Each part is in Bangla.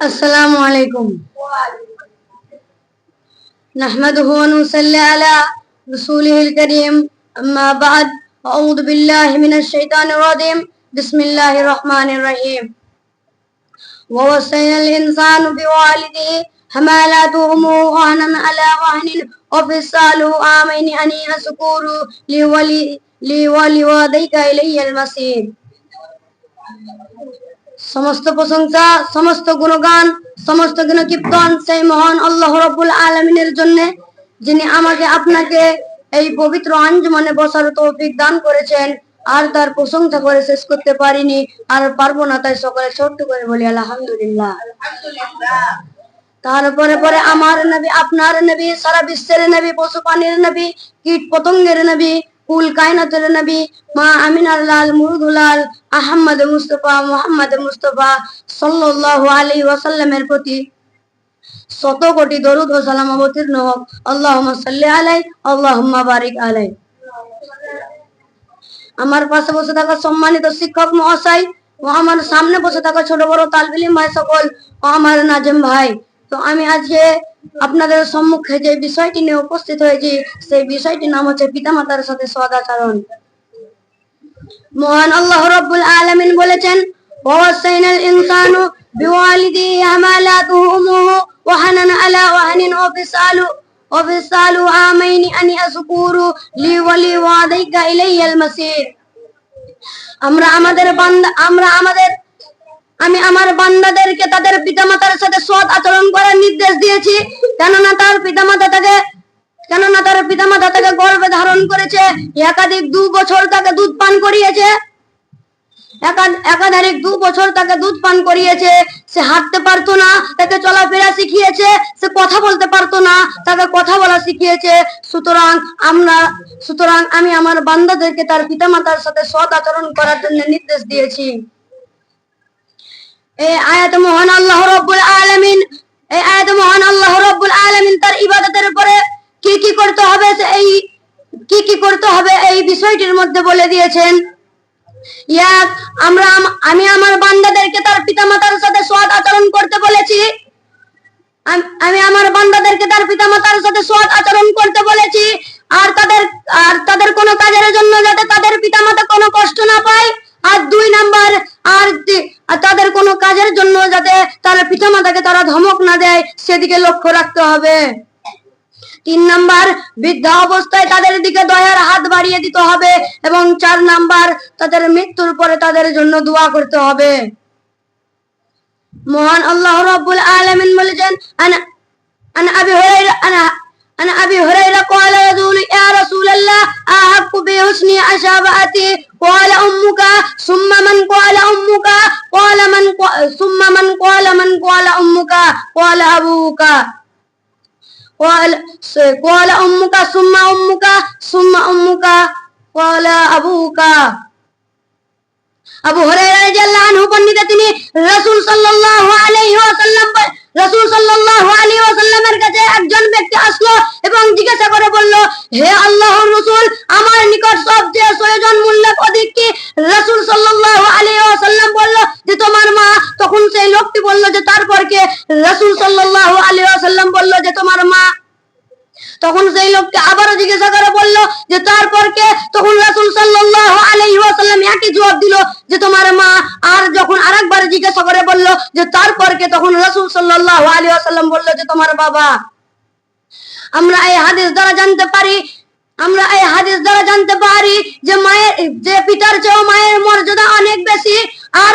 अस्सलामु अलैकुम। नहमदुहु व नुसल्ली अला रसूलिहिल करीम, अम्मा बाद, अऊज़ु बिल्लाहि मिनश शैतानिर रजीम, बिस्मिल्लाहिर रहमानिर रहीम। व वस्सैनल इंसानु बिवालिदिही हमालतहु वहनन अला वहनिन व फिसालुहु आमैनि अन यशकुरु ली वलिवादैका इलैहिल मसीर। समस्त प्रशंसा, समस्त गुणगान, समस्त गुणकीर्तन সেই মহান আল্লাহ রাব্বুল আলামিনের জন্য, যিনি আমাকে আপনাকে এই পবিত্র আঞ্জুমানে বসার তৌফিক দান করেছেন। আর তার প্রশংসা করে শেষ করতে পারিনি, আর পারবো না, তাই সকলে ছোট্ট করে বলি আলহামদুলিল্লাহ। তারপরে পরে আমার নবী, আপনার নবী, সারা বিশ্বের নবী, পশু প্রাণীর নবী, কীট পতঙ্গের নবী, কুল কায়নাতের নবী, মা আমিনার লাল মুরুদুলাল আহমদ মুস্তফা মুহাম্মদ মুস্তফা সাল্লাল্লাহু আলাইহি ওয়াসাল্লামের প্রতি শত কোটি দরুদ ও সালাম অবতীর্ণ হোক। আল্লাহুম্মা সাল্লি আলাইহি আল্লাহুম্মা বারিক আলাইহি। আমার পাশে বসে থাকা সম্মানিত শিক্ষক মহাশয় ও আমার সামনে বসে থাকা ছোট বড় তালিব ইলম ভাই সকল ও আমার নাজেম ভাই, তো আমি আজকে আপনাদের সম্মুখে যে বিষয়টি নিয়ে উপস্থিত হয়েছি, সেই বিষয়টির নাম হচ্ছে পিতামাতার সাথে সদাচরণ। মহান আল্লাহ রাব্বুল আলামিন বলেছেন, ওয়াসাইনাল ইনসানু বিওয়ালিদিহি হামালাতুহু উম্মুহু ওয়াহানান আলা ওয়াহানিন ওয়া ফিসালু আমাইনি আন ইয়াশকুরু লি ওয়ালিওয়াদাইকা ইলাইহিল মাসির। আমি আমার বান্দাদেরকে তাদের পিতামাতার সাথে সৎ আচরণ করার নির্দেশ দিয়েছি, কেননা তার পিতামাতা তাকে গর্ভে ধারণ করেছে, একাধিক 2 বছর তাকে দুধ পান করিয়েছে, সে হাঁটতে পারতো না, তাকে চলাফেরা শিখিয়েছে, সে কথা বলতে পারতো না, তাকে কথা বলা শিখিয়েছে। সুতরাং আমি আমার বান্দাদেরকে তার পিতামাতার সাথে সৎ আচরণ করার জন্য নির্দেশ দিয়েছি। এই আয়াতে মহান আল্লাহ রাব্বুল আলামিন তার ইবাদতের পরে কি কি করতে হবে এই বিষয়টির মধ্যে বলে দিয়েছেন। আমি আমার বান্দাদেরকে তার পিতামাতার সাথে সৎ আচরণ করতে বলেছি। আর তাদের কোনো কাজের জন্য যাতে তাদের পিতামাতা কোনো কষ্ট না পায়। আর 2 নাম্বার, তাদের কোনো কাজের জন্য যাতে তার পিতামাতাকে তারা ধমক না দেয়, সেদিকে লক্ষ্য রাখতে হবে। 3 নাম্বার, বৃদ্ধা অবস্থায় তাদের দিকে দয়ার হাত বাড়িয়ে দিতে হবে। এবং 4 নাম্বার, তাদের মৃত্যুর পরে তাদের জন্য দোয়া করতে হবে। মহান আল্লাহ রাব্বুল আলামিন বলেছেন, عن أبي هريرة قال رجل يا رسول الله أحق بحسن عشابتي قال أمك ثم من قال أمك قال من ثم من قال أمك قال أبوك قال أمك ثم أمك ثم أمك قال أبوك। আবু হুরায়রা রাদিয়াল্লাহু আনহু বর্ণিত, তিনি রাসূল সাল্লাল্লাহু আলাইহি ওয়াসাল্লামের কাছে একজন ব্যক্তি আসলো এবং জিজ্ঞাসা করে বলল, হে আল্লাহর রাসূল, আমার নিকট সবচেয়ে প্রয়োজনমূলক অধিক কি? রাসূল সাল্লাল্লাহু আলাইহি ওয়াসাল্লাম বলল যে তোমার মা। তখন সেই লোকটি বলল যে তারপর কে? রাসূল সাল্লাল্লাহু আলাইহি ওয়াসাল্লাম বলল যে তোমার মা। তখন সেই লোকটি আবারও জিজ্ঞাসা করে বলল যে তারপর কে? তখন রাসূল সাল্লাল্লাহু আলাইহি ওয়াসাল্লাম একই জবাব দিল যে তোমার মা। আর যখন আরেকবার জিজ্ঞাসা করে বলল যে তারপর কে? তখন রাসূল সাল্লাল্লাহু আলাইহি ওয়াসাল্লাম বলল যে তোমার বাবা। আমরা এই হাদিস দ্বারা জানতে পারি যে পিতার চেয়ে মায়ের মর্যাদা অনেক বেশি। আর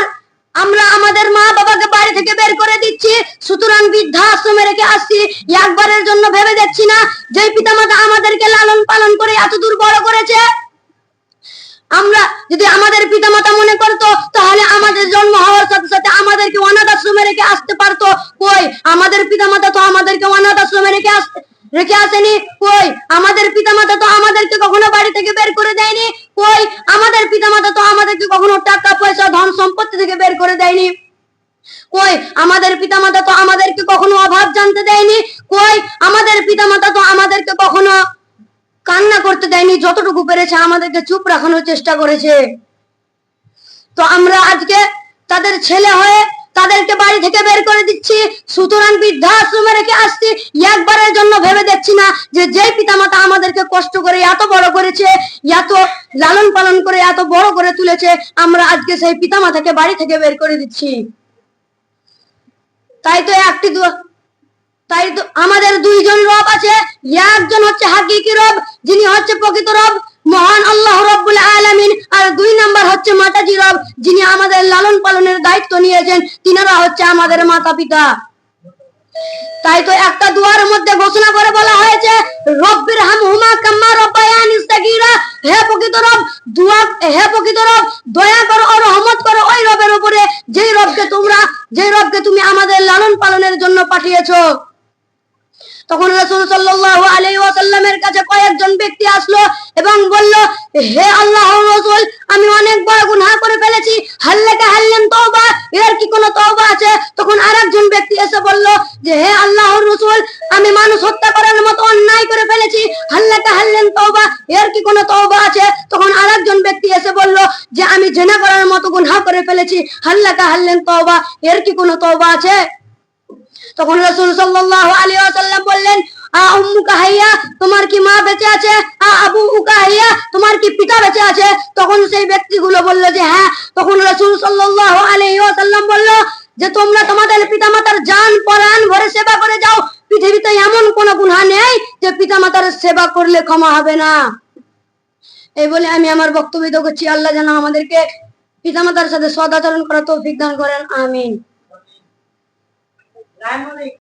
আমরা আমাদের মা বাবাকে বাড়ি থেকে বের করে দিচ্ছি, সুতরাং বৃদ্ধাশ্রমে রেখে আসছি। একবারের জন্য ভেবে দেখছি না যে পিতামাতা আমাদেরকে লালন পালন করে এত দূর বড় করেছে। আমরা যদি আমাদের পিতামাতা মনে করতো, তাহলে আমাদের জন্ম হওয়ার সাথে সাথে আমাদেরকে অনাথ আশ্রমে রেখে আসতে পারতো। কই, আমাদের পিতামাতা তো আমাদেরকে অনাথ আশ্রমে রেখে আসেনি। কই, আমাদের পিতামাতা তো আমাদেরকে কখনো বাড়ি থেকে বের করে দেয়নি। কই, আমাদের পিতামাতা তো আমাদেরকে কখনো টাকা পয়সা ধন সম্পত্তি থেকে বের করে দেয়নি। কই, আমাদের পিতামাতা তো আমাদেরকে কখনো অভাব জানতে দেয়নি। কই, আমাদের পিতামাতা তো আমাদেরকে কখনো কান্না করতে দেয়নি। যতটুকু পেরেছে আমাদেরকে চুপ রাখানোর চেষ্টা করেছে। তো আমরা আজকে তাদের ছেলে হয়ে তাদেরকে বাড়ি থেকে বের করে দিচ্ছি, সুতরাং বৃদ্ধাশ্রমে রেখে আসছি। একবারের জন্য ভেবে দেখছি না যে যেই পিতামাতা আমাদেরকে কষ্ট করে এত বড় করেছে, এত লালন পালন করে এত বড় করে তুলেছে, আমরা আজকে সেই পিতামাতাকে বাড়ি থেকে বের করে দিচ্ছি। তাই তো আমাদের দুইজন রব আছে। একজন হচ্ছে হাকিকি রব, যিনি হচ্ছে প্রকৃত রব, মহান আল্লাহ রব্বুল আলামিন। আর দুই নাম্বার হচ্ছে মাতাজি রব, যিনি আমাদের লালন পালনের দায়িত্ব নিয়েছেন। তিনারা হচ্ছে আমাদের মাতা পিতা। তাই তো একটা দুয়ার মধ্যে ঘোষণা করে বলা হয়েছে, রব্বির হামহুমা কাম্মা রাব্বায়ানি সাগীরা। হে প্রকৃত রব, দয়া করো ও রহমত করো ওই রবের উপরে যেই রবকে তুমি আমাদের লালন পালনের জন্য পাঠিয়েছো। তখন রাসূল সাল্লাল্লাহু আলাইহি ওয়াসাল্লামের কাছে কয়েকজন ব্যক্তি আসলো এবং বলল, হে আল্লাহর রাসূল, আমি অনেক বড় গুনাহ করে ফেলেছি, হাল্লেন তওবা, এর কি কোনো তওবা আছে? তখন আরেকজন ব্যক্তি এসে বলল যে, হে আল্লাহর রাসূল, আমি মানুষ হত্যা করার মতো অন্যায় করে ফেলেছি, হাল্লেন তওবা, এর কি কোনো তওবা আছে? তখন আরেকজন ব্যক্তি এসে বলল যে, আমি জিনা করার মতো গুনাহ করে ফেলেছি, হাল্লেন তওবা, এর কি কোনো তওবা আছে? তখন রাসূল সাল্লাল্লাহু আলাইহি ওয়াসাল্লাম বললেন, উম্মুকা হাইয়া, তোমার কি মা বেঁচে আছে? আবুকা হাইয়া, তোমার কি পিতা বেঁচে আছে? তখন সেই ব্যক্তিগুলো বলল যে হ্যাঁ। তখন রাসূল সাল্লাল্লাহু আলাইহি ওয়াসাল্লাম বলল যে, তোমরা তোমাদের পিতামাতার জান পরাণ ভরে সেবা করে যাও। পৃথিবীতে এমন কোনো গুনাহ নেই যে পিতামাতার সেবা করলে ক্ষমা হবে না। এই বলে আমি আমার বক্তব্য করছি। আল্লাহ যেন আমাদেরকে পিতামাতার সাথে সদাচরণ করার তৌফিক দান করেন। আমিন।